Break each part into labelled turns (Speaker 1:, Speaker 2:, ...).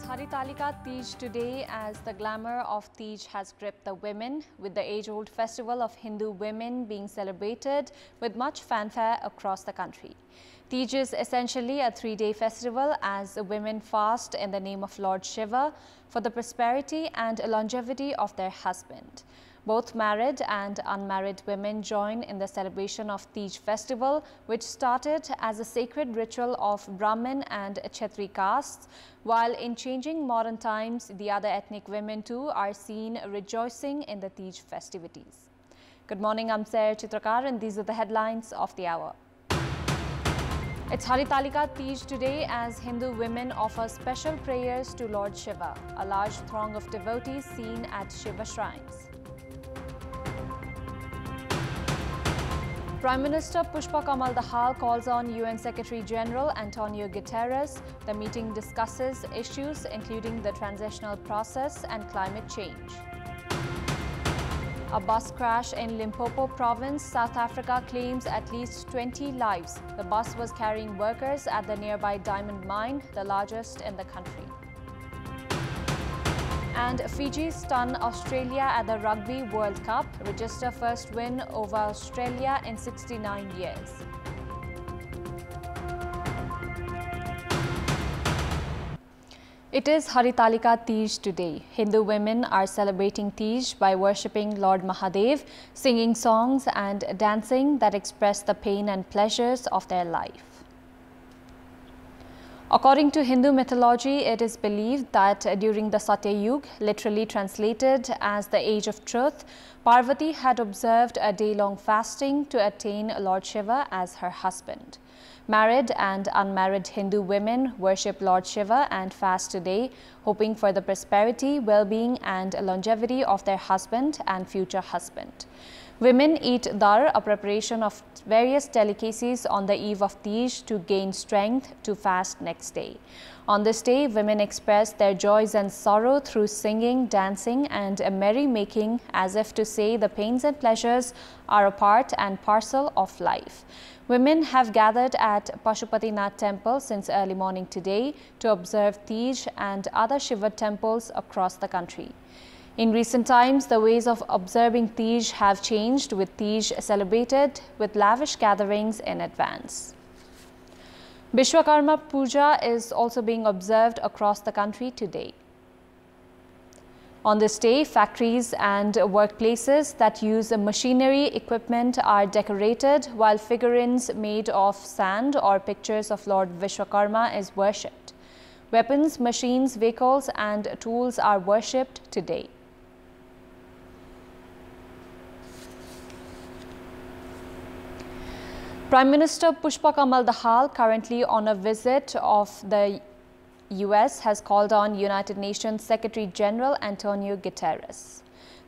Speaker 1: It's Haritalika Teej today as the glamour of Teej has gripped the women, with the age-old festival of Hindu women being celebrated with much fanfare across the country. Teej is essentially a three-day festival as the women fast in the name of Lord Shiva for the prosperity and longevity of their husband. Both married and unmarried women join in the celebration of Teej festival, which started as a sacred ritual of Brahmin and Kshatriya castes, while in changing modern times, the other ethnic women too are seen rejoicing in the Teej festivities. Good morning, I'm Chitrakar and these are the headlines of the hour. It's Haritalika Teej today as Hindu women offer special prayers to Lord Shiva, a large throng of devotees seen at Shiva shrines. Prime Minister Pushpa Kamal Dahal calls on UN Secretary General Antonio Guterres. The meeting discusses issues including the transitional process and climate change. A bus crash in Limpopo province, South Africa claims at least 20 lives. The bus was carrying workers at the nearby diamond mine, the largest in the country. And Fiji stun Australia at the Rugby World Cup, register first win over Australia in 69 years. It is Haritalika Teej today. Hindu women are celebrating Teej by worshipping Lord Mahadev, singing songs and dancing that express the pain and pleasures of their life. According to Hindu mythology, it is believed that during the Satya Yuga, literally translated as the age of truth, Parvati had observed a day-long fasting to attain Lord Shiva as her husband. Married and unmarried Hindu women worship Lord Shiva and fast today, hoping for the prosperity, well-being and longevity of their husband and future husband. Women eat dar, a preparation of various delicacies on the eve of Teej to gain strength to fast next day. On this day, women express their joys and sorrow through singing, dancing and merry-making, as if to say the pains and pleasures are a part and parcel of life. Women have gathered at Pashupatinath temple since early morning today to observe Teej and other Shiva temples across the country. In recent times, the ways of observing Teej have changed, with Teej celebrated with lavish gatherings in advance. Vishwakarma Puja is also being observed across the country today. On this day, factories and workplaces that use machinery equipment are decorated, while figurines made of sand or pictures of Lord Vishwakarma is worshipped. Weapons, machines, vehicles and tools are worshipped today. Prime Minister Pushpa Kamal Dahal, currently on a visit of the US, has called on United Nations Secretary General Antonio Guterres.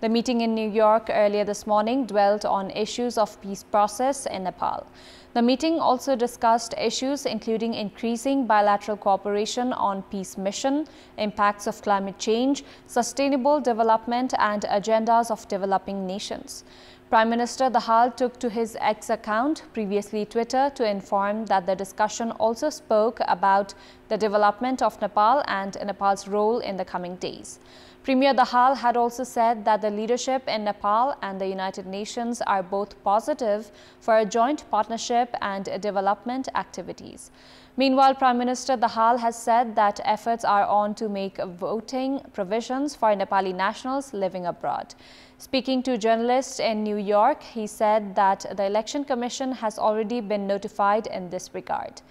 Speaker 1: The meeting in New York earlier this morning dwelt on issues of peace process in Nepal. The meeting also discussed issues including increasing bilateral cooperation on peace mission, impacts of climate change, sustainable development and agendas of developing nations. Prime Minister Dahal took to his X account, previously Twitter, to inform that the discussion also spoke about the development of Nepal and Nepal's role in the coming days. Premier Dahal had also said that the leadership in Nepal and the United Nations are both positive for a joint partnership and development activities. Meanwhile, Prime Minister Dahal has said that efforts are on to make voting provisions for Nepali nationals living abroad. Speaking to journalists in New York, he said that the Election Commission has already been notified in this regard.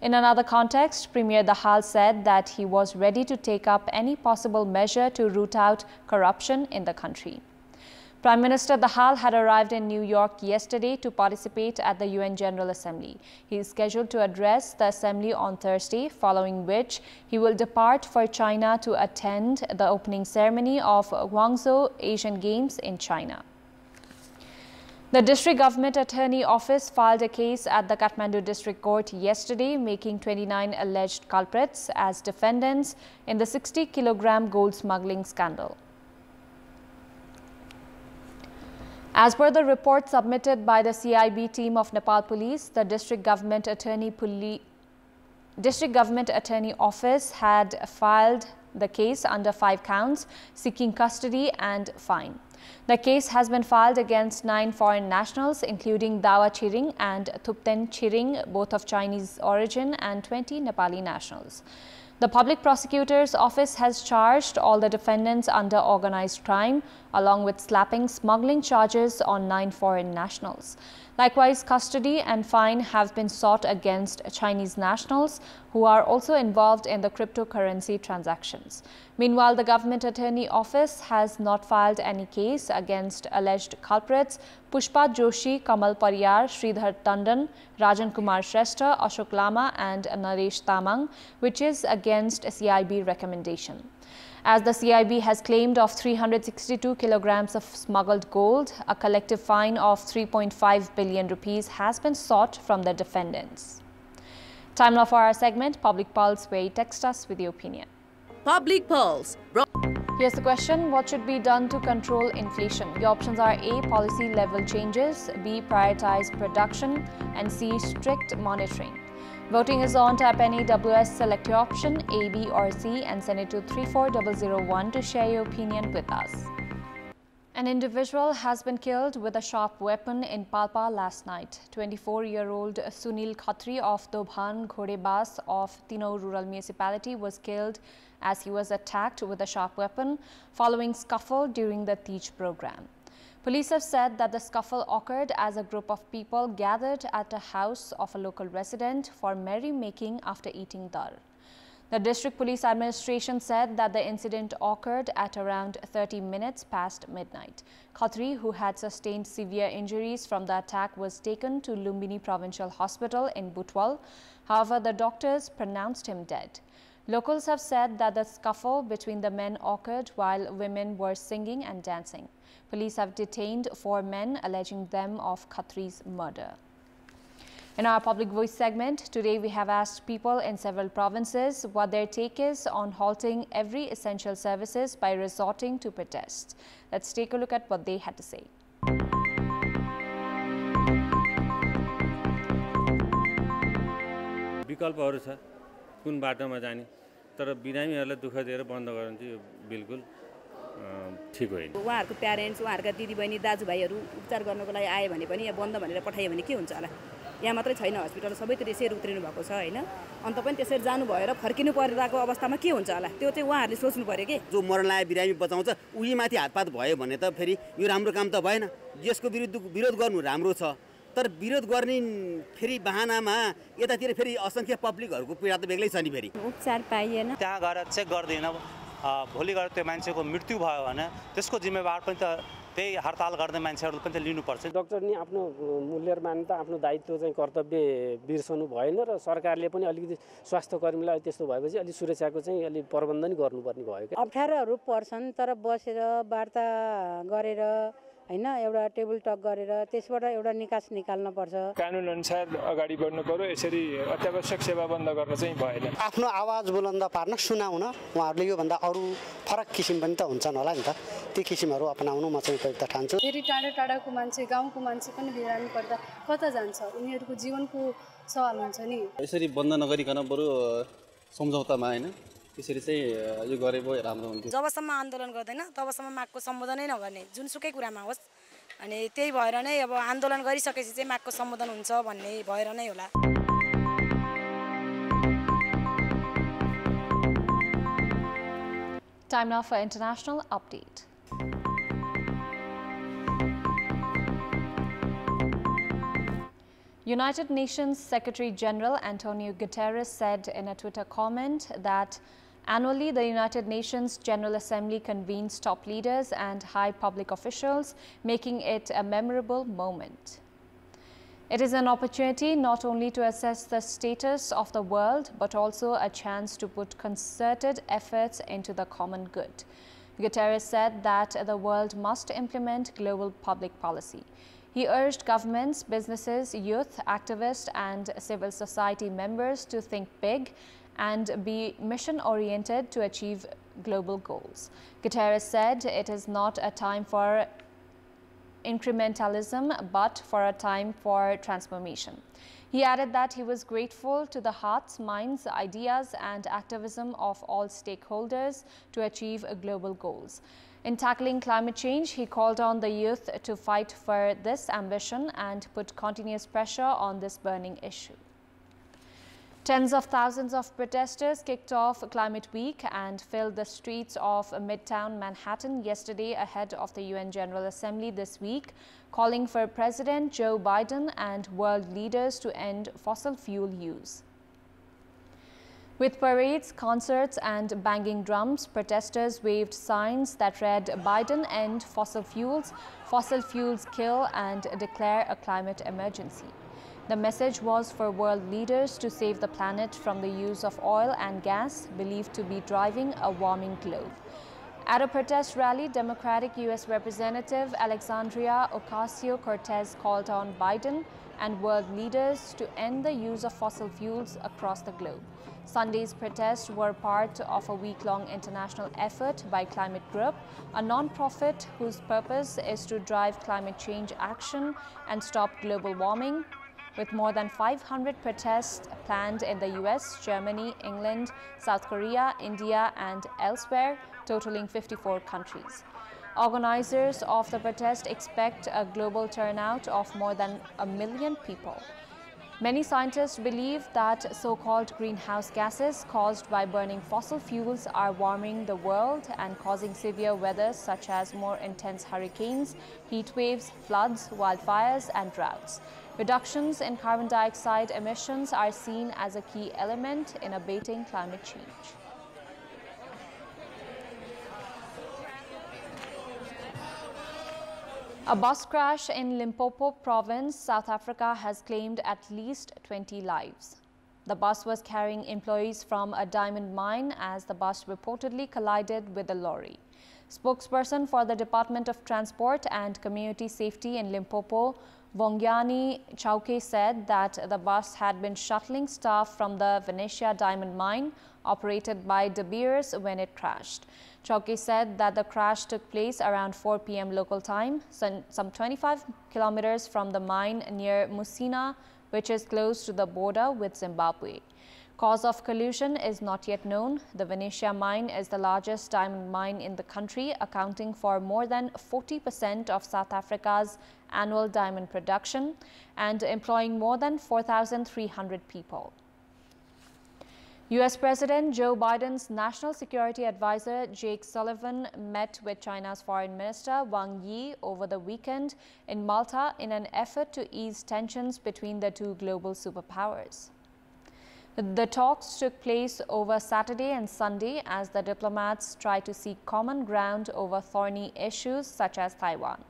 Speaker 1: In another context, Premier Dahal said that he was ready to take up any possible measure to root out corruption in the country. Prime Minister Dahal had arrived in New York yesterday to participate at the UN General Assembly. He is scheduled to address the Assembly on Thursday, following which he will depart for China to attend the opening ceremony of Guangzhou Asian Games in China. The District Government Attorney Office filed a case at the Kathmandu District Court yesterday, making 29 alleged culprits as defendants in the 60-kilogram gold smuggling scandal. As per the report submitted by the CIB team of Nepal Police, the District Government Attorney Office had filed the case under 5 counts, seeking custody and fine. The case has been filed against 9 foreign nationals, including Dawa Chiring and Thupten Chiring, both of Chinese origin, and 20 Nepali nationals. The Public Prosecutor's Office has charged all the defendants under organized crime, along with slapping smuggling charges on 9 foreign nationals. Likewise, custody and fine have been sought against Chinese nationals who are also involved in the cryptocurrency transactions. Meanwhile, the Government Attorney Office has not filed any case against alleged culprits Pushpa Joshi, Kamal Pariyar, Sridhar Tandon, Rajan Kumar Shrestha, Ashok Lama and Naresh Tamang, which is against a CIB recommendation. As the CIB has claimed of 362 kilograms of smuggled gold, a collective fine of 3.5 billion rupees has been sought from the defendants. Time now for our segment, Public Pulse, where you text us with your opinion.
Speaker 2: Public Pulse.
Speaker 1: Here's the question: what should be done to control inflation? Your options are A. Policy level changes, B. Prioritize production, and C. Strict monitoring. Voting is on. Tap any WS, select your option A, B or C and send it to 34001 to share your opinion with us. An individual has been killed with a sharp weapon in Palpa last night. 24-year-old Sunil Khatri of Dobhan Ghodebas of Tino Rural Municipality was killed as he was attacked with a sharp weapon following scuffle during the Teej program. Police have said that the scuffle occurred as a group of people gathered at a house of a local resident for merrymaking after eating dal. The District Police Administration said that the incident occurred at around 30 minutes past midnight. Khatri, who had sustained severe injuries from the attack, was taken to Lumbini Provincial Hospital in Butwal. However, the doctors pronounced him dead. Locals have said that the scuffle between the men occurred while women were singing and dancing. Police have detained 4 men alleging them of Khatri's murder. In our Public Voice segment, today we have asked people in several provinces what their take is on halting every essential services by resorting to protest. Let's take a look at what they had to say.
Speaker 3: विकल्पहरु छ कुन बाटोमा जाने तर बिरामीहरुलाई दुःख दिएर बन्द गर्न चाहिँ बिल्कुल ठीक होइन
Speaker 2: उहाँहरुको प्यारेन्ट्स उहाँहरुका दिदीबहिनी दाजुभाइहरु उपचार गर्नको लागि आए भने पनि यहाँ बन्द भनेर पठाइयो भने के हुन्छ होला यहाँ मात्रै छैन हस्पिटल सबैतिर यसरी उत्रिनु भएको छ हैन अन्त पनि त्यसरी जानु भएर फर्किनु परिरहेको अवस्थामा के हुन्छ होला त्यो चाहिँ उहाँहरुले सोच्नु पर्यो के
Speaker 4: जो मरण लाए बिरामी बचाउँछ उही माथि हातपात भयो भने त फेरि यो राम्रो काम त भएन यसको विरोध गर्नु राम्रो छ तर विरोध गर्ने फेरि बहानामा यतातिर फेरि असंख्य पब्लिकहरुको पीडा त बेग्लै छ नि फेरि
Speaker 5: उपचार पाइएन
Speaker 6: त्यहाँ गएर चेक गर्दैन भोलि गएर त्यो मान्छेको मृत्यु भयो भने त्यसको जिम्मेवार पनि त त्यही हडताल गर्ने मान्छेहरुले पनि त लिनुपर्छ
Speaker 7: डाक्टर नि आफ्नो मूल्य मान्यता आफ्नो दायित्व चाहिँ कर्तव्य बिर्सनु भएन र सरकारले पनि अलिकति स्वास्थ्य कर्मीलाई त्यस्तो भएपछि अलि सुरक्षाको चाहिँ अलि प्रबन्धन गर्नुपर्ने भयो के
Speaker 5: अप्ठ्यारोहरु पर्छन् तर बसेर वार्ता गरेर हैन एउटा टेबल टक गरेर त्यसबाट एउटा निकास निकाल्न पर्छ
Speaker 8: कानुन अनुसार अगाडि बढ्नु पर्यो यसरी अत्यावश्यक सेवा बन्द गर्न चाहिँ भएन
Speaker 9: आफ्नो आवाज बुलन्द पार्न सुनाउन उहाँहरुले यो भन्दा अरु फरक किसिम पनि त हुन्छन् होला नि त ती किसिमहरु अपनाउनु म चाहिँ उपयुक्त ठान्छु
Speaker 10: फेरि टाढा टाढाको मान्छे गाउँको मान्छे पनि बिरामी पर्दा कता जान्छ उनीहरुको जीवनको सवाल हुन्छ नि
Speaker 11: यसरी बन्द नगरिकन बरु सम्झौतामा हैन त्यसरी चाहिँ यो गरे भए राम्रो हुन्थ्यो
Speaker 12: जबसम्म आन्दोलन गर्दैन तबसम्म मागको सम्बोधनै नगर्ने जुनसुकै कुरामा होस् अनि त्यही भएर नै अब आन्दोलन गरिसकेपछि चाहिँ मागको सम्बोधन हुन्छ भन्ने भएर नै होला
Speaker 1: Time now for international update. United Nations Secretary General Antonio Guterres said in a Twitter comment that annually the United Nations General Assembly convenes top leaders and high public officials, making it a memorable moment. It is an opportunity not only to assess the status of the world, but also a chance to put concerted efforts into the common good. Guterres said that the world must implement global public policy. He urged governments, businesses, youth, activists and civil society members to think big and be mission-oriented to achieve global goals. Guterres said it is not a time for incrementalism, but for a time for transformation. He added that he was grateful to the hearts, minds, ideas and activism of all stakeholders to achieve global goals. In tackling climate change, he called on the youth to fight for this ambition and put continuous pressure on this burning issue. Tens of thousands of protesters kicked off Climate Week and filled the streets of Midtown Manhattan yesterday ahead of the UN General Assembly this week, calling for President Joe Biden and world leaders to end fossil fuel use. With parades, concerts and banging drums, protesters waved signs that read "Biden end fossil fuels kill and declare a climate emergency." The message was for world leaders to save the planet from the use of oil and gas believed to be driving a warming globe. At a protest rally, Democratic U.S. Representative Alexandria Ocasio-Cortez called on Biden and world leaders to end the use of fossil fuels across the globe. Sunday's protests were part of a week-long international effort by Climate Group, a non-profit whose purpose is to drive climate change action and stop global warming. With more than 500 protests planned in the US, Germany, England, South Korea, India and elsewhere, totaling 54 countries. Organizers of the protest expect a global turnout of more than 1 million people. Many scientists believe that so-called greenhouse gases caused by burning fossil fuels are warming the world and causing severe weather such as more intense hurricanes, heat waves, floods, wildfires and droughts. Reductions in carbon dioxide emissions are seen as a key element in abating climate change. A bus crash in Limpopo province, South Africa has claimed at least 20 lives. The bus was carrying employees from a diamond mine as the bus reportedly collided with a lorry. Spokesperson for the Department of Transport and Community Safety in Limpopo, Vongyani Chauke, said that the bus had been shuttling staff from the Venetia diamond mine operated by De Beers when it crashed. Chauke said that the crash took place around 4 p.m. local time, some 25 kilometers from the mine near Musina, which is close to the border with Zimbabwe. Cause of collision is not yet known. The Venetia mine is the largest diamond mine in the country, accounting for more than 40% of South Africa's annual diamond production and employing more than 4,300 people. U.S. President Joe Biden's National Security Advisor Jake Sullivan met with China's Foreign Minister Wang Yi over the weekend in Malta in an effort to ease tensions between the two global superpowers. The talks took place over Saturday and Sunday as the diplomats tried to seek common ground over thorny issues such as Taiwan.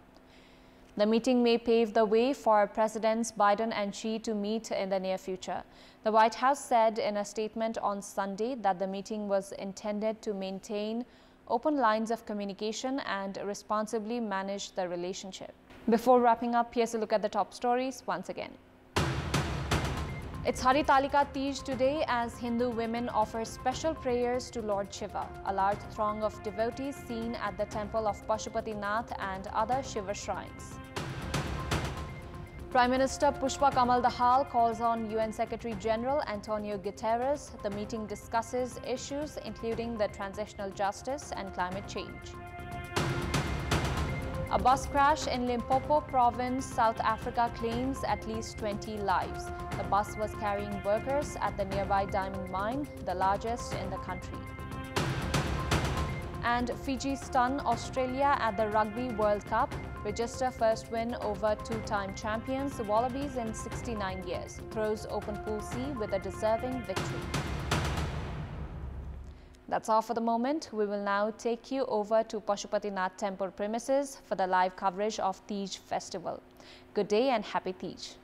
Speaker 1: The meeting may pave the way for Presidents Biden and Xi to meet in the near future. The White House said in a statement on Sunday that the meeting was intended to maintain open lines of communication and responsibly manage the relationship. Before wrapping up, here's a look at the top stories once again. It's Haritalika Teej today as Hindu women offer special prayers to Lord Shiva. A large throng of devotees seen at the temple of Pashupatinath and other Shiva shrines. Prime Minister Pushpa Kamal Dahal calls on UN Secretary General Antonio Guterres. The meeting discusses issues including the transitional justice and climate change. A bus crash in Limpopo province, South Africa claims at least 20 lives. The bus was carrying workers at the nearby diamond mine, the largest in the country. And Fiji stun Australia at the Rugby World Cup. Register first win over two-time champions, the Wallabies, in 69 years. Throws open Pool C with a deserving victory. That's all for the moment. We will now take you over to Pashupatinath Temple premises for the live coverage of Teej festival. Good day and happy Teej.